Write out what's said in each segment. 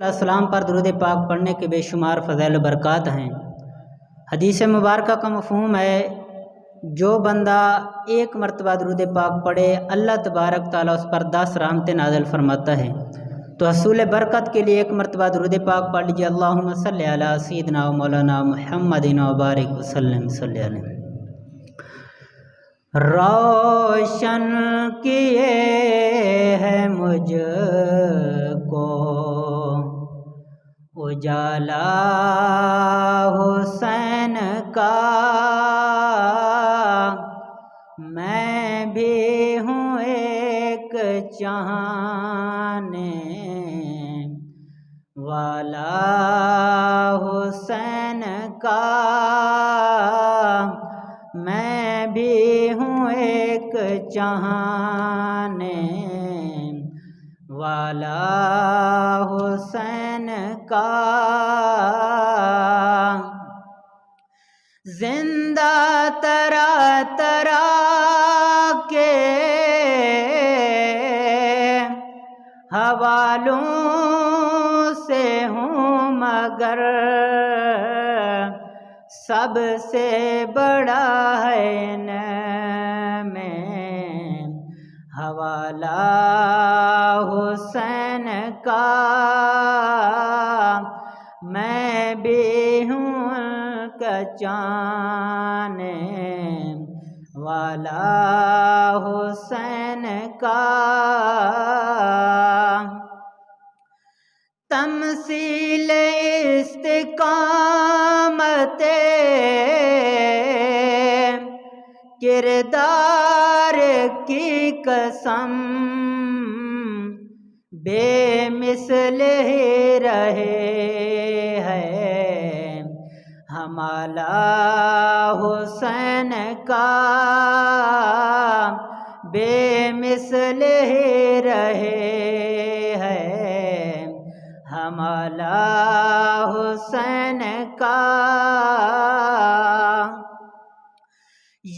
السلام پر درود پاک پڑھنے کے بے شمار فضائل و برکات ہیں۔ حدیث مبارکہ کا مفہوم ہے جو بندہ ایک مرتبہ درود پاک پڑھے اللہ تبارک تعالیٰ اس پر 10 رحمتیں نازل فرماتا ہے۔ تو حصول برکت کے لیے ایک مرتبہ درود پاک پڑھ لیجیے، اللہم صلی علی سیدنا و مولانا محمد و بارک وسلم صلی علیہ۔ روشن کیے ہے مجھ کو اجالا حسین کا، میں بھی ہوں ایک چاہنے والا حسین کا، میں بھی ہوں ایک چاہنے والا حسین کا۔ زندہ ترا ترا کے حوالوں سے ہوں مگر سب سے بڑا ہے میں حوالہ حسین کا، میں بھی ہوں کا چاہنے والا حسین کا۔ تمثیل استقامت کردار کی قسم، بے مثل ہی رہے ہے ہمارا حسین کا، بے مثل ہی رہے ہے ہمارا حسین کا۔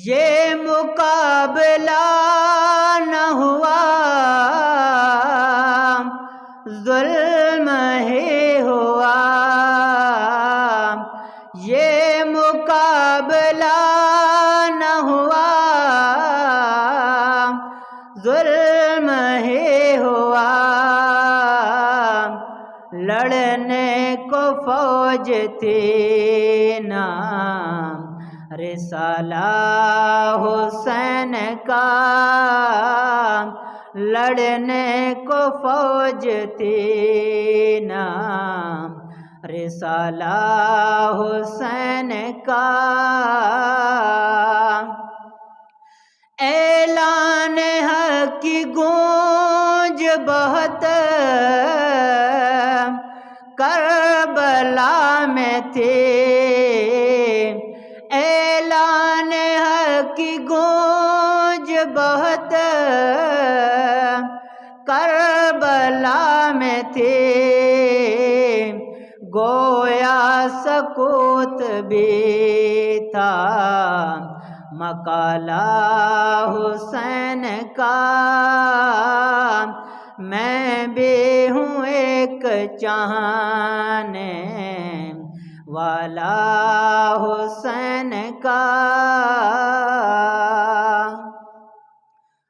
یہ مقابلہ نہ ہوا ظلم ہی ہوا، یہ مقابلہ نہ ہوا ظلم ہی ہوا، لڑنے کو فوج تھی نا رسالہ حسین کا، لڑنے کو فوج تھی نا رسالہ حسین کا۔ اعلان حق کی گونج بہت کربلا میں تھی، اعلان حق کی گونج بہت کربلا میں تھی، گویا سکوت بھی تھا مقالہ حسین کا، میں بھی ہوں ایک چاہنے والا حسین کا۔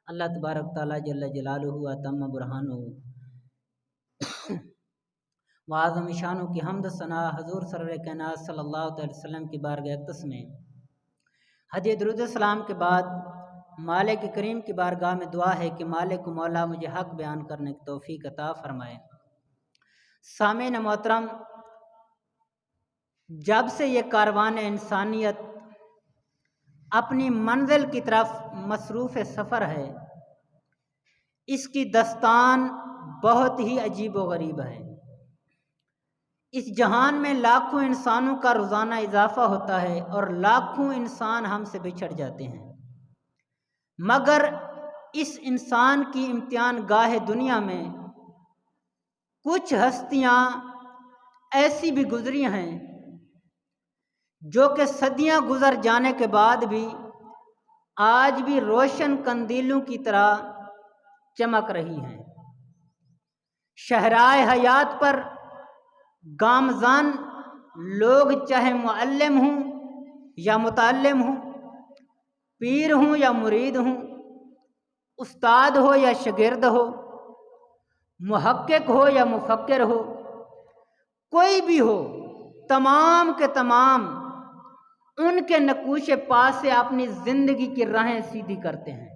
اللہ تبارک تعالیٰ جل جلالہ اتم برہانہ وعظم شانہ کی حمد ثنا حضور سرور کائنات صلی اللہ علیہ وسلم کی بارگاہ اقدس میں ہدیہ درود السلام کے بعد مالک کریم کی بارگاہ میں دعا ہے کہ مالک و مولا مجھے حق بیان کرنے کی توفیق عطا فرمائے۔ سامعین محترم، جب سے یہ کاروان انسانیت اپنی منزل کی طرف مصروف سفر ہے، اس کی دستان بہت ہی عجیب و غریب ہے۔ اس جہان میں لاکھوں انسانوں کا روزانہ اضافہ ہوتا ہے اور لاکھوں انسان ہم سے بچھڑ جاتے ہیں، مگر اس انسان کی امتحان گاہ دنیا میں کچھ ہستیاں ایسی بھی گزری ہیں جو کہ صدیاں گزر جانے کے بعد بھی آج بھی روشن قندیلوں کی طرح چمک رہی ہیں۔ شہرائے حیات پر گامزن لوگ چاہے معلم ہوں یا متعلم ہوں، پیر ہوں یا مرید ہوں، استاد ہو یا شاگرد ہو، محقق ہو یا مفکر ہو، کوئی بھی ہو، تمام کے تمام ان کے نقوش پا سے اپنی زندگی کی راہیں سیدھی کرتے ہیں۔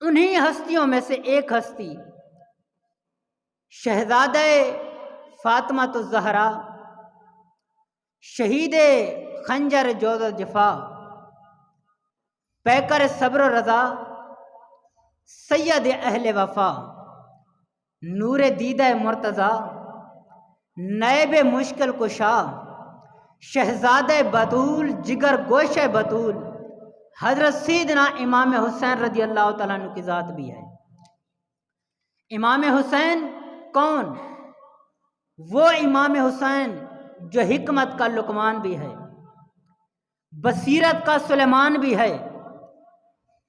انہی ہستیوں میں سے ایک ہستی شہزادہ فاطمہ الزہرا، شہید خنجر جوز و جفا، پیکر صبر و رضا، سید اہل وفا، نور دیدہ مرتضیٰ، نائب مشکل کشا، شہزادہ بطول، جگر گوشہ بطول، حضرت سیدنا امام حسین رضی اللہ تعالیٰ عنہ کی ذات بھی ہے۔ امام حسین کون؟ وہ امام حسین جو حکمت کا لقمان بھی ہے، بصیرت کا سلیمان بھی ہے،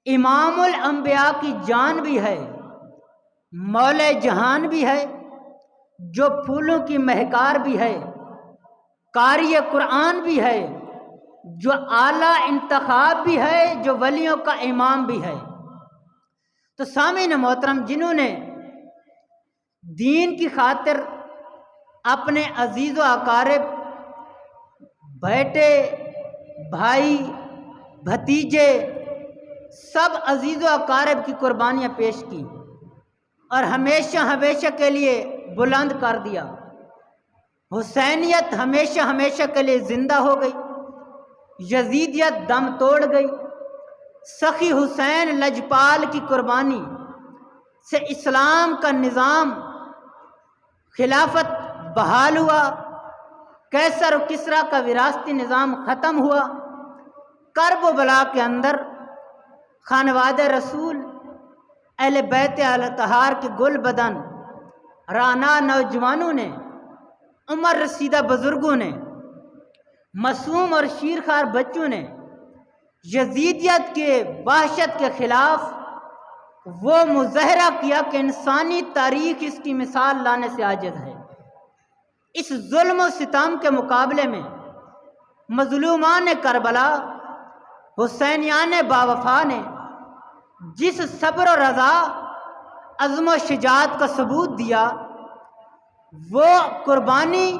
امام الانبیاء کی جان بھی ہے، مولا جہان بھی ہے، جو پھولوں کی مہکار بھی ہے، قاری قرآن بھی ہے، جو اعلیٰ انتخاب بھی ہے، جو ولیوں کا امام بھی ہے۔ تو سامعین محترم، جنہوں نے دین کی خاطر اپنے عزیز و اقارب، بیٹے، بھائی، بھتیجے، سب عزیز و اقارب کی قربانیاں پیش کی اور ہمیشہ ہمیشہ کے لیے بلند کر دیا، حسینیت ہمیشہ ہمیشہ کے لیے زندہ ہو گئی، یزیدیت دم توڑ گئی، سخی حسین لجپال کی قربانی سے اسلام کا نظام، خلافت بحال ہوا، کیسر و کسریٰ کا وراثتی نظام ختم ہوا، کرب و بلا کے اندر خانواد رسول، اہل بیت اطہار کے گل بدن رانا نوجوانوں نے، عمر رسیدہ بزرگوں نے، معصوم اور شیرخوار بچوں نے یزیدیت کے وحشت کے خلاف وہ مظاہرہ کیا کہ انسانی تاریخ اس کی مثال لانے سے عاجز ہے۔ اس ظلم و ستم کے مقابلے میں مظلومان کربلا، حسینیان باوفا نے جس صبر و رضا، عزم و شجاعت کا ثبوت دیا، وہ قربانی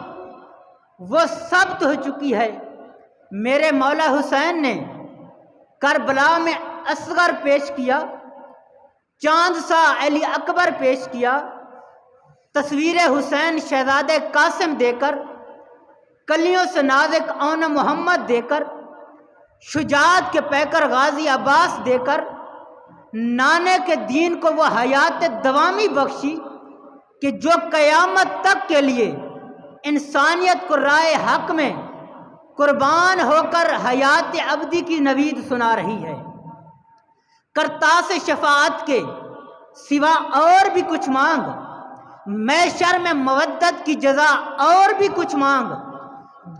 وہ ثابت ہو چکی ہے۔ میرے مولا حسین نے کربلا میں اصغر پیش کیا، چاند سا علی اکبر پیش کیا، تصویر حسین شہزادہ قاسم دے کر، کلیوں سے نازک اون محمد دے کر، شجاعت کے پیکر غازی عباس دے کر، نانے کے دین کو وہ حیات دوامی بخشی کہ جو قیامت تک کے لیے انسانیت کو رائے حق میں قربان ہو کر حیات ابدی کی نوید سنا رہی ہے۔ کرتاس شفاعت کے سوا اور بھی کچھ مانگ، محشر میں مودت کی جزا اور بھی کچھ مانگ،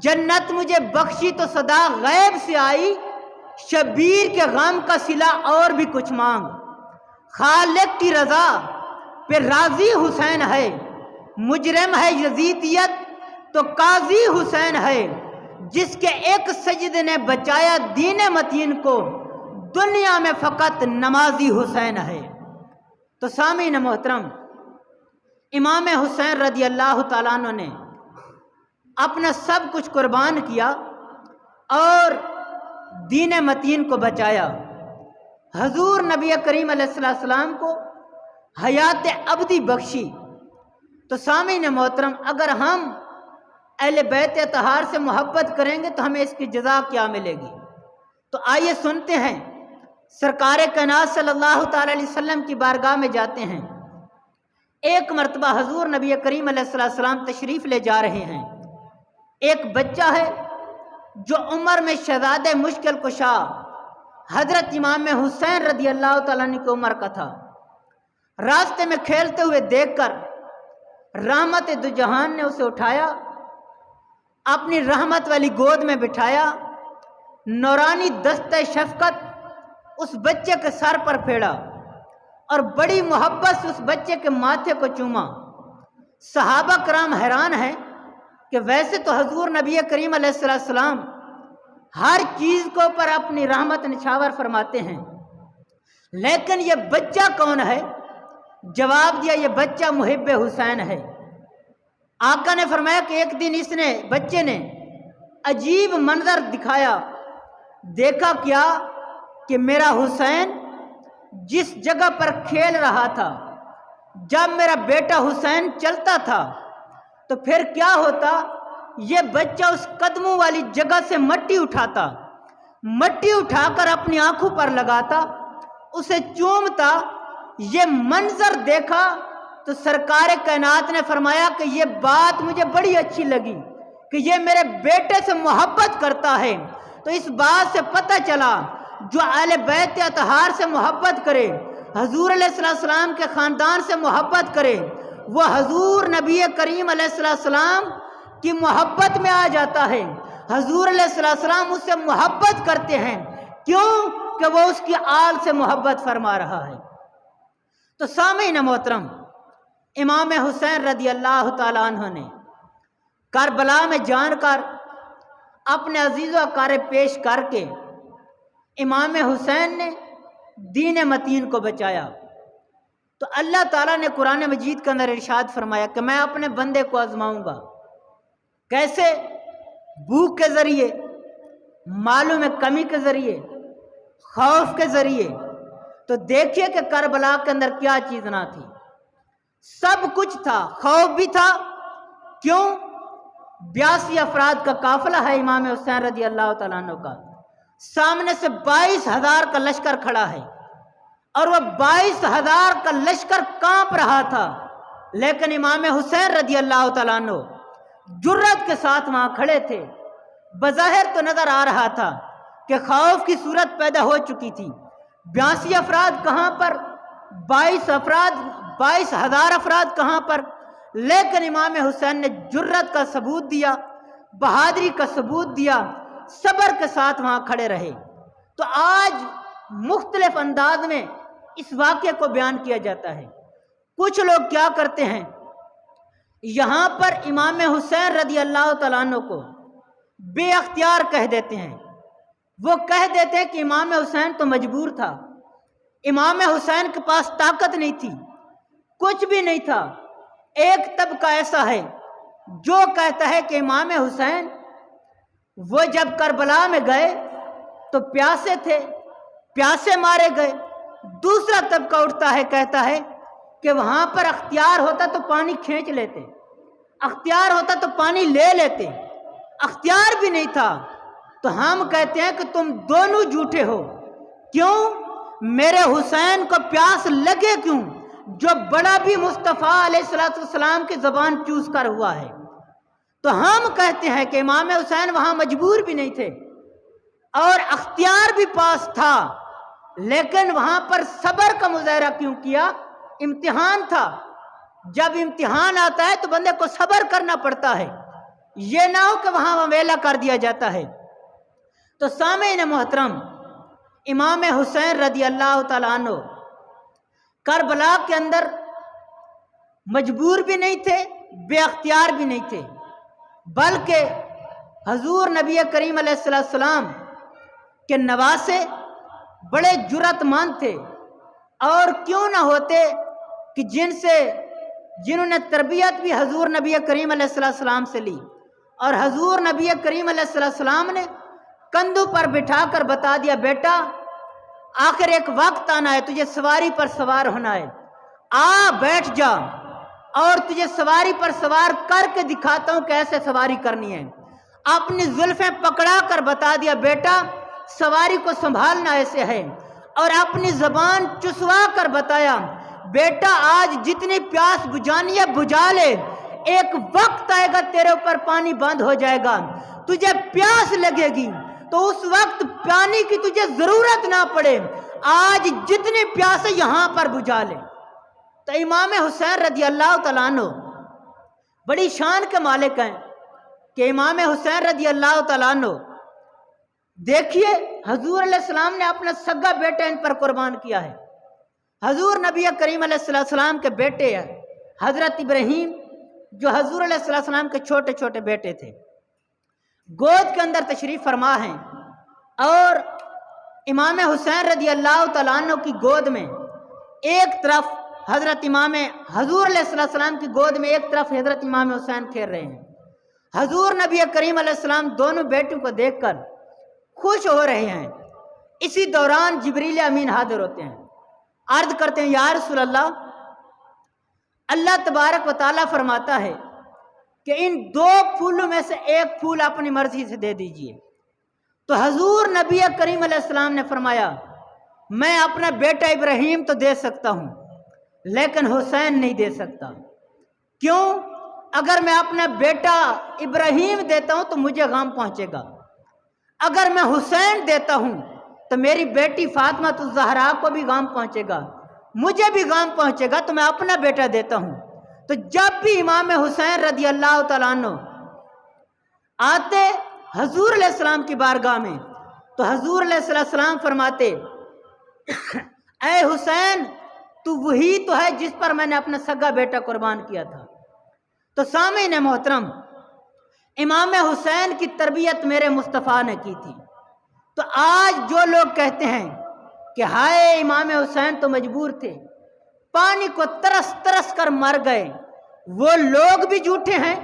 جنت مجھے بخشی تو صدا غیب سے آئی، شبیر کے غم کا صلہ اور بھی کچھ مانگ۔ خالق کی رضا پہ راضی حسین ہے، مجرم ہے یزیدیت تو قاضی حسین ہے، جس کے ایک سجدے نے بچایا دین متین کو، دنیا میں فقط نمازی حسین ہے۔ تو سامعین محترم، امام حسین رضی اللہ تعالیٰ عنہ نے اپنا سب کچھ قربان کیا اور دین متین کو بچایا، حضور نبی کریم علیہ السلام کو حیات ابدی بخشی۔ تو سامعین محترم، اگر ہم اہل بیت اطہار سے محبت کریں گے تو ہمیں اس کی جزا کیا ملے گی؟ تو آئیے سنتے ہیں، سرکار کائنات صلی اللہ تعالی علیہ وسلم کی بارگاہ میں جاتے ہیں۔ ایک مرتبہ حضور نبی کریم علیہ السلام تشریف لے جا رہے ہیں، ایک بچہ ہے جو عمر میں شہزادہ مشکل کشا حضرت امام حسین رضی اللہ تعالیٰ عنہ کی عمر کا تھا۔ راستے میں کھیلتے ہوئے دیکھ کر رحمت دو جہان نے اسے اٹھایا، اپنی رحمت والی گود میں بٹھایا، نورانی دستہ شفقت اس بچے کے سر پر پھیرا اور بڑی محبت سے اس بچے کے ماتھے کو چوما۔ صحابہ کرام حیران ہیں کہ ویسے تو حضور نبی کریم علیہ السلام ہر چیز کے اوپر اپنی رحمت نچھاور فرماتے ہیں، لیکن یہ بچہ کون ہے؟ جواب دیا، یہ بچہ محب حسین ہے۔ آقا نے فرمایا کہ ایک دن بچے نے عجیب منظر دکھایا، دیکھا کیا کہ میرا حسین جس جگہ پر کھیل رہا تھا، جب میرا بیٹا حسین چلتا تھا تو پھر کیا ہوتا، یہ بچہ اس قدموں والی جگہ سے مٹی اٹھاتا، مٹی اٹھا کر اپنی آنکھوں پر لگاتا، اسے چومتا۔ یہ منظر دیکھا تو سرکار کائنات نے فرمایا کہ یہ بات مجھے بڑی اچھی لگی کہ یہ میرے بیٹے سے محبت کرتا ہے۔ تو اس بات سے پتہ چلا جو اہل بیت اطہار سے محبت کرے، حضور علیہ السلام کے خاندان سے محبت کرے، وہ حضور نبی کریم علیہ السلام کی محبت میں آ جاتا ہے۔ حضور علیہ السلام اس سے محبت کرتے ہیں، کیوں کہ وہ اس کی آل سے محبت فرما رہا ہے۔ تو سامعین محترم، امام حسین رضی اللہ تعالیٰ عنہ نے کربلا میں جان کر اپنے عزیز و اقارب پیش کر کے امام حسین نے دین متین کو بچایا۔ تو اللہ تعالیٰ نے قرآن مجید کے اندر ارشاد فرمایا کہ میں اپنے بندے کو آزماؤں گا، کیسے؟ بھوک کے ذریعے، مالوں میں کمی کے ذریعے، خوف کے ذریعے۔ تو دیکھیے کہ کربلا کے اندر کیا چیز نہ تھی، سب کچھ تھا، خوف بھی تھا۔ کیوں؟ 82 افراد کا قافلہ ہے امام حسین رضی اللہ تعالیٰ عنہ کا، سامنے سے 22,000 کا لشکر کھڑا ہے، اور وہ 22,000 کا لشکر کانپ رہا تھا، لیکن امام حسین رضی اللہ تعالیٰ عنہ جرات کے ساتھ وہاں کھڑے تھے۔ بظاہر تو نظر آ رہا تھا کہ خوف کی صورت پیدا ہو چکی تھی، 82 افراد کہاں پر، 22,000 افراد کہاں پر، لیکن امام حسین نے جرات کا ثبوت دیا، بہادری کا ثبوت دیا، صبر کے ساتھ وہاں کھڑے رہے۔ تو آج مختلف انداز میں اس واقعے کو بیان کیا جاتا ہے۔ کچھ لوگ کیا کرتے ہیں، یہاں پر امام حسین رضی اللہ تعالیٰ عنہ کو بے اختیار کہہ دیتے ہیں۔ وہ کہہ دیتے ہیں کہ امام حسین تو مجبور تھا، امام حسین کے پاس طاقت نہیں تھی، کچھ بھی نہیں تھا۔ ایک طبقہ ایسا ہے جو کہتا ہے کہ امام حسین وہ جب کربلا میں گئے تو پیاسے تھے، پیاسے مارے گئے۔ دوسرا طبقہ اٹھتا ہے، کہتا ہے کہ وہاں پر اختیار ہوتا تو پانی کھینچ لیتے، اختیار ہوتا تو پانی لے لیتے، اختیار بھی نہیں تھا۔ تو ہم کہتے ہیں کہ تم دونوں جھوٹے ہو۔ کیوں؟ میرے حسین کو پیاس لگے کیوں، جو بڑا بھی مصطفیٰ علیہ السلام کی زبان چوس کر ہوا ہے۔ تو ہم کہتے ہیں کہ امام حسین وہاں مجبور بھی نہیں تھے اور اختیار بھی پاس تھا، لیکن وہاں پر صبر کا مظاہرہ کیوں کیا؟ امتحان تھا۔ جب امتحان آتا ہے تو بندے کو صبر کرنا پڑتا ہے، یہ نہ ہو کہ وہاں ویلا کر دیا جاتا ہے۔ تو سامعین محترم، امام حسین رضی اللہ تعالیٰ عنہ کربلا کے اندر مجبور بھی نہیں تھے، بے اختیار بھی نہیں تھے، بلکہ حضور نبی کریم علیہ السلام کے نواسے بڑے جرأت مند تھے، اور کیوں نہ ہوتے کہ جنہوں نے تربیت بھی حضور نبی کریم علیہ السلام سے لی، اور حضور نبی کریم علیہ السلام نے کندھوں پر بٹھا کر بتا دیا، بیٹا آخر ایک وقت آنا ہے، تجھے سواری پر سوار ہونا ہے، آ بیٹھ جا، اور تجھے سواری پر سوار کر کے دکھاتا ہوں کیسے سواری کرنی ہے۔ اپنی زلفیں پکڑا کر بتا دیا، بیٹا سواری کو سنبھالنا ایسے ہے، اور اپنی زبان چسوا کر بتایا، بیٹا آج جتنی پیاس بجھانی ہے بجھا لے، ایک وقت آئے گا تیرے اوپر پانی بند ہو جائے گا، تجھے پیاس لگے گی تو اس وقت پانی کی تجھے ضرورت نہ پڑے، آج جتنی پیاس ہے یہاں پر بجھا لے۔ تو امام حسین رضی اللہ تعالیٰ عنہ بڑی شان کے مالک ہیں کہ امام حسین رضی اللہ تعالیٰ عنہ، دیکھیے حضور علیہ السلام نے اپنا سگا بیٹا ان پر قربان کیا ہے۔ حضور نبی کریم علیہ السلام کے بیٹے ہیں حضرت ابراہیم جو حضور علیہ السلام کے چھوٹے چھوٹے بیٹے تھے، گود کے اندر تشریف فرما ہیں، اور امام حسین رضی اللہ تعالیٰ عنہ کی گود میں ایک طرف حضرت امام حضور علیہ السلام کی گود میں ایک طرف حضرت امام حسین کھیل رہے ہیں۔ حضور نبی کریم علیہ السلام دونوں بیٹوں کو دیکھ کر خوش ہو رہے ہیں۔ اسی دوران جبریل امین حاضر ہوتے ہیں، عرض کرتے ہیں یا رسول اللہ، اللہ تبارک و تعالیٰ فرماتا ہے کہ ان دو پھولوں میں سے ایک پھول اپنی مرضی سے دے دیجئے۔ تو حضور نبی کریم علیہ السلام نے فرمایا میں اپنا بیٹا ابراہیم تو دے سکتا ہوں لیکن حسین نہیں دے سکتا۔ کیوں؟ اگر میں اپنا بیٹا ابراہیم دیتا ہوں تو مجھے غم پہنچے گا، اگر میں حسین دیتا ہوں تو میری بیٹی فاطمہ الزہرا کو بھی غم پہنچے گا، مجھے بھی غم پہنچے گا، تو میں اپنا بیٹا دیتا ہوں۔ تو جب بھی امام حسین رضی اللہ تعالیٰ عنہ آتے حضور علیہ السلام کی بارگاہ میں تو حضور علیہ السلام فرماتے اے حسین تو وہی تو ہے جس پر میں نے اپنا سگا بیٹا قربان کیا تھا۔ تو سامعین محترم، امام حسین کی تربیت میرے مصطفیٰ نے کی تھی۔ تو آج جو لوگ کہتے ہیں کہ ہائے امام حسین تو مجبور تھے، پانی کو ترس ترس کر مر گئے، وہ لوگ بھی جھوٹے ہیں،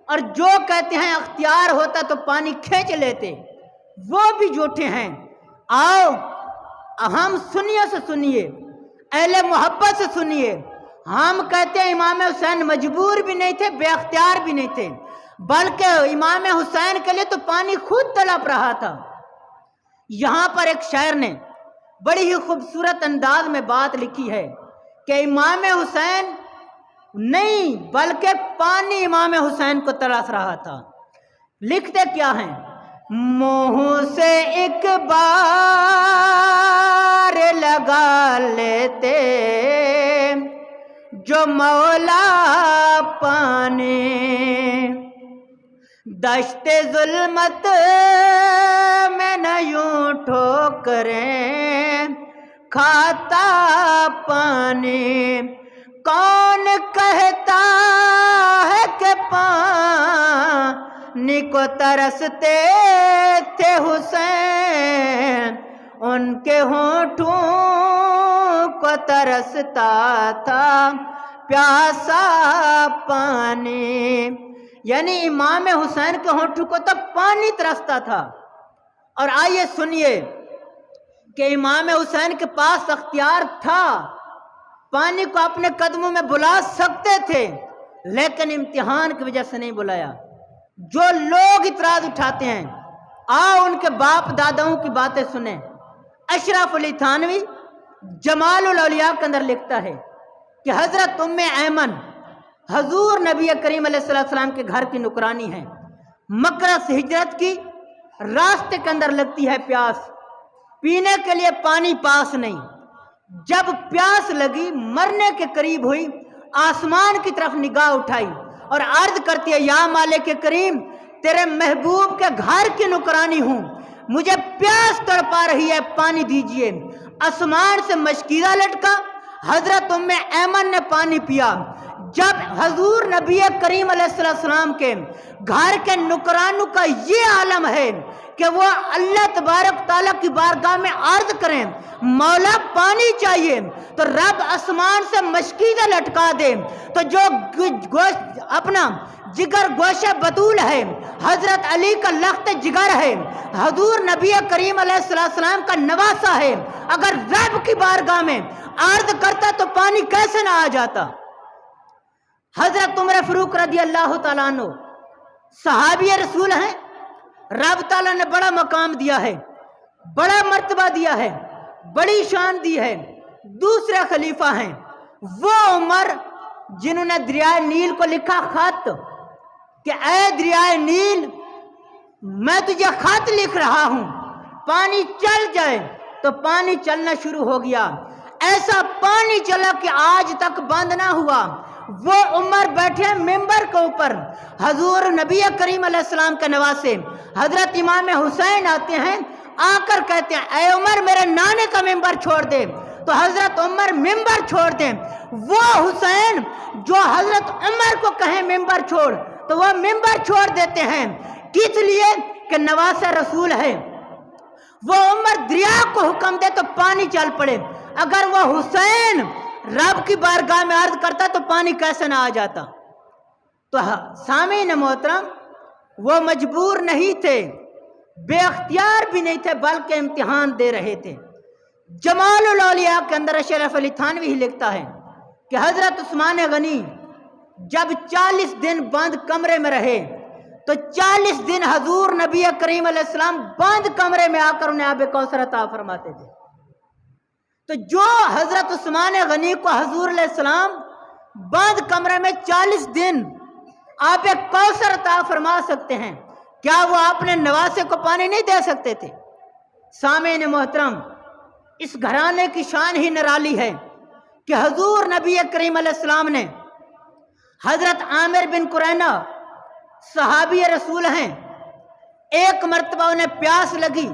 اور جو کہتے ہیں اختیار ہوتا تو پانی کھینچ لیتے، وہ بھی جھوٹے ہیں۔ آؤ ہم سنیوں سے سنیے، اہل محبت سے سنیے، ہم کہتے ہیں امام حسین مجبور بھی نہیں تھے، بے اختیار بھی نہیں تھے، بلکہ امام حسین کے لیے تو پانی خود تڑپ رہا تھا۔ یہاں پر ایک شاعر نے بڑی ہی خوبصورت انداز میں بات لکھی ہے کہ امام حسین نہیں بلکہ پانی امام حسین کو ترس رہا تھا۔ لکھتے کیا ہیں؟ منہ سے ایک بار لگا لیتے جو مولا پانے، دشت ظلمت میں نہ یوں ٹھوکریں کھاتا پانی۔ کون کہتا ہے کہ پانی کو ترستے تھے حسین، ان کے ہونٹوں کو ترستا تھا پیاسا پانی۔ یعنی امام حسین کے ہونٹوں کو تو پانی ترستا تھا۔ اور آئیے سنیے کہ امام حسین کے پاس اختیار تھا، پانی کو اپنے قدموں میں بلا سکتے تھے، لیکن امتحان کی وجہ سے نہیں بلایا۔ جو لوگ اعتراض اٹھاتے ہیں، آؤ ان کے باپ داداؤں کی باتیں سنیں۔ اشرف علی تھانوی جمال الاولیاء کے اندر لکھتا ہے کہ حضرت ام ایمن حضور نبی کریم علیہ السلام کے گھر کی نکرانی ہے، مکہ سے ہجرت کی، راستے کے اندر لگتی ہے پیاس، پینے کے لیے پانی پاس نہیں۔ جب پیاس لگی، مرنے کے قریب ہوئی، آسمان کی طرف نگاہ اٹھائی اور عرض کرتی ہے یا مالک کریم، تیرے محبوب کے گھر کی نکرانی ہوں، مجھے پیاس تڑپا رہی ہے، پانی دیجئے۔ آسمان سے مشکیزہ لٹکا، حضرت ام ایمن نے پانی پیا۔ جب حضور نبی کریم علیہ السلام کے گھر کے نکرانوں کا یہ عالم ہے کہ وہ اللہ تبارک تعالیٰ کی بارگاہ میں عرض کریں مولا پانی چاہیے، تو رب آسمان سے مشکیزہ لٹکا دے، تو جو اپنا جگر گوشہ بطول ہے، حضرت علی کا لخت جگر ہے، حضور نبی کریم علیہ السلام کا نواسہ ہے، اگر رب کی بارگاہ میں عرض کرتا تو پانی کیسے نہ آ جاتا۔ حضرت عمر فاروق رضی اللہ تعالیٰ عنہ صحابی رسول ہیں، رب تعالیٰ نے بڑا مقام دیا ہے، بڑا مرتبہ دیا ہے، بڑی شان دی ہے، دوسرے خلیفہ ہیں۔ وہ عمر جنہوں نے دریائے نیل کو لکھا خط کہ اے دریائے نیل، میں تجھے خط لکھ رہا ہوں، پانی چل جائے، تو پانی چلنا شروع ہو گیا، ایسا پانی چلا کہ آج تک بند نہ ہوا۔ وہ عمر بیٹھے ممبر کے اوپر، حضور نبی کریم علیہ السلام کے نواسے حضرت امام حسین آتے ہیں، آ کر کہتے ہیں اے عمر میرے نانے کا ممبر چھوڑ دے۔ تو حضرت عمر منبر چھوڑ دیں. وہ حسین جو حضرت عمر کو کہیں منبر چھوڑ تو وہ منبر چھوڑ دیتے ہیں. کس لیے؟ کہ نواسہ رسول ہے. وہ عمر دریا کو حکم دے تو پانی چل پڑے. اگر وہ حسین رب کی بارگاہ میں عرض کرتا تو پانی کیسے نہ آ جاتا؟ تو سامعین محترم، وہ مجبور نہیں تھے، بے اختیار بھی نہیں تھے، بلکہ امتحان دے رہے تھے. جمال الاولیاء کے اندر اشرف علی تھانوی ہی لکھتا ہے کہ حضرت عثمان غنی جب 40 دن بند کمرے میں رہے تو 40 دن حضور نبی کریم علیہ السلام بند کمرے میں آ کر انہیں آب کوثر عطا فرماتے تھے. تو جو حضرت عثمان غنی کو حضور علیہ السلام بند کمرے میں 40 دن آب کوثر عطا فرما سکتے ہیں، کیا وہ اپنے نواسے کو پانی نہیں دے سکتے تھے؟ سامعین محترم، اس گھرانے کی شان ہی نرالی ہے کہ حضور نبی کریم علیہ السلام نے حضرت عامر بن قرینہ صحابی رسول ہیں، ایک مرتبہ انہیں پیاس لگی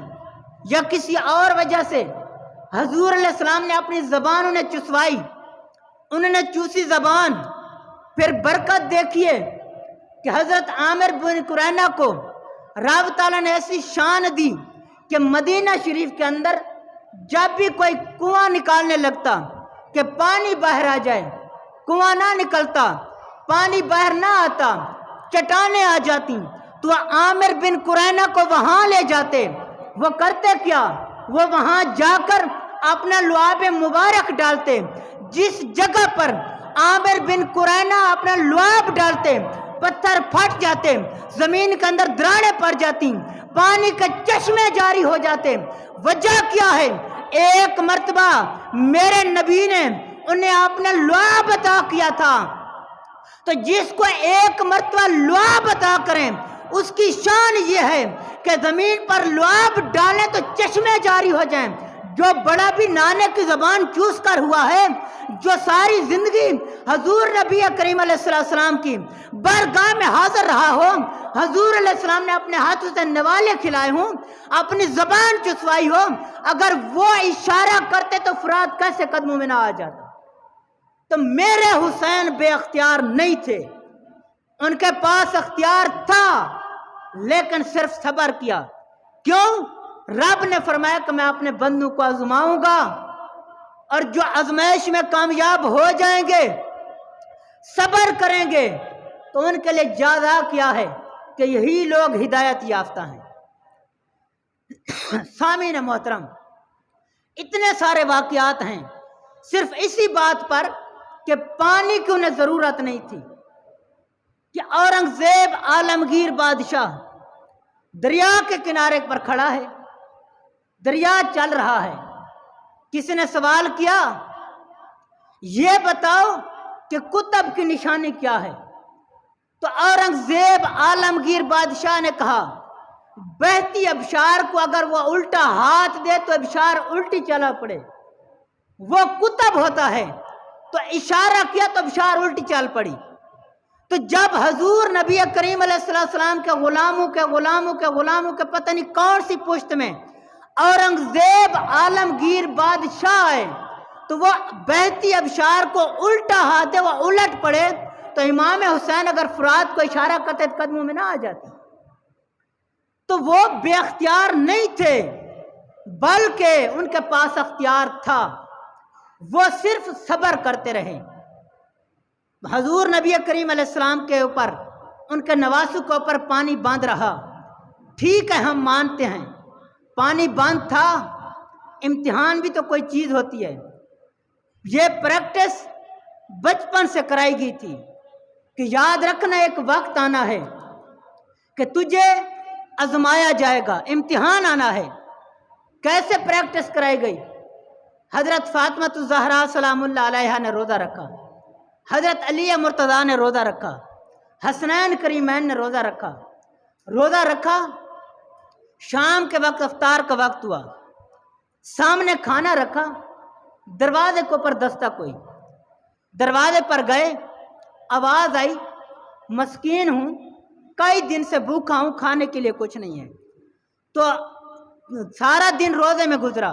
یا کسی اور وجہ سے حضور علیہ السلام نے اپنی زبان انہیں چسوائی، انہوں نے چوسی زبان. پھر برکت دیکھیے کہ حضرت عامر بن قرینہ کو رب تعالیٰ نے ایسی شان دی کہ مدینہ شریف کے اندر جب بھی کوئی کنواں نکالنے لگتا کہ پانی باہر آ جائے، کنواں نہ نکلتا، پانی باہر نہ آتا، چٹانیں آ جاتی، تو عامر بن قرینہ کو وہاں لے جاتے. وہ کرتے کیا؟ وہ وہاں جا کر اپنا لعاب مبارک ڈالتے. جس جگہ پر عامر بن قرینہ اپنا لعاب ڈالتے پتھر پھٹ جاتے، زمین کے اندر دراڑیں پڑ جاتی، پانی کے چشمے جاری ہو جاتے. وجہ کیا ہے؟ ایک مرتبہ میرے نبی نے انہیں اپنا لعاب عطا کیا تھا. تو جس کو ایک مرتبہ لعاب عطا کریں اس کی شان یہ ہے کہ زمین پر لعاب ڈالیں تو چشمے جاری ہو جائیں. جو بڑا بھی نانے کی زبان چوس کر ہوا ہے، جو ساری زندگی حضور نبی کریم علیہ السلام کی بارگاہ میں حاضر رہا ہو، حضور علیہ السلام نے اپنے ہاتھوں سے نوالے کھلائے ہوں، اپنی زبان چسوائی ہو، اگر وہ اشارہ کرتے تو فرات کیسے قدموں میں نہ آ جاتا؟ تو میرے حسین بے اختیار نہیں تھے، ان کے پاس اختیار تھا، لیکن صرف صبر کیا. کیوں؟ رب نے فرمایا کہ میں اپنے بندوں کو آزماؤں گا، اور جو آزمائش میں کامیاب ہو جائیں گے، صبر کریں گے، تو ان کے لیے جزا کیا ہے کہ یہی لوگ ہدایت یافتہ ہیں. سامعین محترم، اتنے سارے واقعات ہیں صرف اسی بات پر کہ پانی کی انہیں ضرورت نہیں تھی کہ اورنگزیب عالمگیر بادشاہ دریا کے کنارے پر کھڑا ہے، دریا چل رہا ہے. کسی نے سوال کیا، یہ بتاؤ کہ قطب کی نشانی کیا ہے؟ تو اورنگزیب عالمگیر بادشاہ نے کہا، بہتی ابشار کو اگر وہ الٹا ہاتھ دے تو ابشار الٹی چلا پڑے، وہ قطب ہوتا ہے. تو اشارہ کیا تو ابشار الٹی چل پڑی. تو جب حضور نبی کریم علیہ السلام کے غلاموں کے پتہ نہیں کون سی پشت میں اورنگزیب عالمگیر بادشاہ آئے تو وہ بہتی ابشار کو الٹا ہاتھ دے وہ الٹ پڑے، تو امام حسین اگر فرات کو اشارہ کرتے تو قدموں میں نہ آ جاتے. تو وہ بے اختیار نہیں تھے، بلکہ ان کے پاس اختیار تھا، وہ صرف صبر کرتے رہے. حضور نبی کریم علیہ السلام کے اوپر، ان کے نواسوں کے اوپر پانی باندھ رہا. ٹھیک ہے، ہم مانتے ہیں پانی باندھ تھا، امتحان بھی تو کوئی چیز ہوتی ہے. یہ پریکٹس بچپن سے کرائی گئی تھی کہ یاد رکھنا ایک وقت آنا ہے کہ تجھے آزمایا جائے گا، امتحان آنا ہے. کیسے پریکٹس کرائی گئی؟ حضرت فاطمہ الزہرا سلام اللہ علیہا نے روزہ رکھا، حضرت علی مرتضیٰ نے روزہ رکھا، حسنین کریمین نے روزہ رکھا. شام کے وقت افطار کا وقت ہوا، سامنے کھانا رکھا، دروازے کے اوپر دستک ہوئی، دروازے پر گئے، آواز آئی، مسکین ہوں، کئی دن سے بھوکا ہوں، کھانے کے لیے کچھ نہیں ہے. تو سارا دن روزے میں گزرا،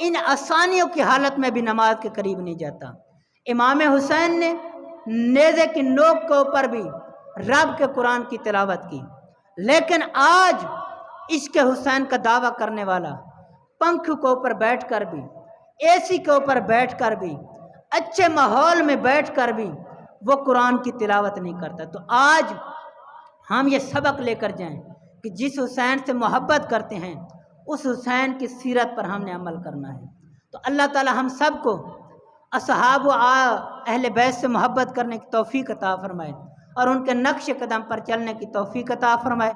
ان آسانیوں کی حالت میں بھی نماز کے قریب نہیں جاتا۔ امام حسین نے نیزے کی نوک کے اوپر بھی رب کے قرآن کی تلاوت کی، لیکن آج عشق حسین کا دعویٰ کرنے والا پنکھ کے اوپر بیٹھ کر بھی، اے سی کے اوپر بیٹھ کر بھی، اچھے ماحول میں بیٹھ کر بھی وہ قرآن کی تلاوت نہیں کرتا۔ تو آج ہم یہ سبق لے کر جائیں کہ جس حسین سے محبت کرتے ہیں اس حسین کی سیرت پر ہم نے عمل کرنا ہے۔ تو اللہ تعالی ہم سب کو اصحاب و اہل بیت سے محبت کرنے کی توفیق عطا فرمائے اور ان کے نقش قدم پر چلنے کی توفیق عطا فرمائے۔